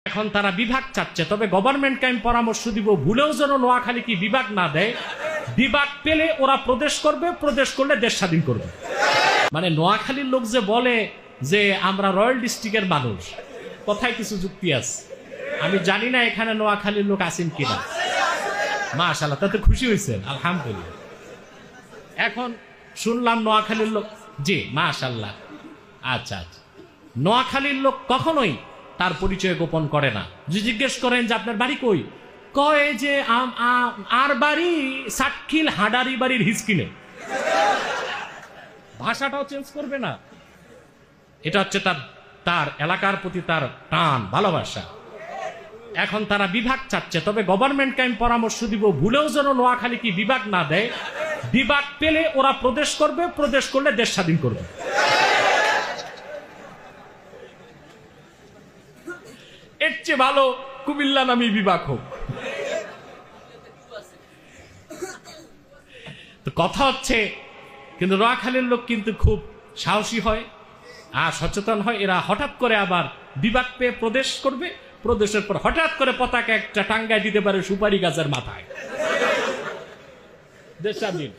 এখন তারা বিভাগ চাচ্ছে, তবে গভর্নমেন্টকে আমি পরামর্শ দিব ভুলেও যেন নোয়াখালী কি বিভাগ না দেয়। বিভাগ পেলে ওরা প্রদেশ করবে, প্রদেশ করলে দেশ স্বাধীন করবে। মানে নোয়াখালীর লোক যে বলে যে আমরা রয়্যাল ডিস্ট্রিক্টের মানুষ, কথায় কিছু যুক্তি আছে। আমি জানি না এখানে নোয়াখালীর লোক আছেন কিনা। মাশাআল্লাহ, তাতে খুশি হয়েছেন, আলহামদুলিল্লাহ। এখন শুনলাম নোয়াখালীর লোক, জি মাশাআল্লাহ। আচ্ছা আচ্ছা, নোয়াখালীর লোক কখনোই তার পরিচয় গোপন করে না। যদি জিজ্ঞেস করেন যে আপনার বাড়ি কই, কয় যে আর বাড়ি সাতখিল হাডারি বাড়ির হিসকিনে। ভাষাটাও চেঞ্জ করবে না। এটা হচ্ছে তার এলাকার প্রতি তার টান, ভালোবাসা। এখন তারা বিভাগ চাচ্ছে, তবে গভর্নমেন্টকে আমি পরামর্শ দিব ভুলেও যেন নোয়াখালী কি বিভাগ না দেয়। বিভাগ পেলে ওরা প্রদেশ করবে, প্রদেশ করলে দেশ স্বাধীন করবে। এর চেয়ে ভালো কুমিল্লা নামে বিভাগ হোক। তো কথা হচ্ছে, কিন্তু নোয়াখালীর লোক কিন্তু খুব সাহসী হয় আর সচেতন হয়। এরা হঠাৎ করে আবার বিভাগ পেয়ে প্রদেশ করবে, প্রদেশের পর হঠাৎ করে পতাকা একটা টাঙ্গায় দিতে পারে সুপারি গাছের মাথায়। দেশ স্বাধীন।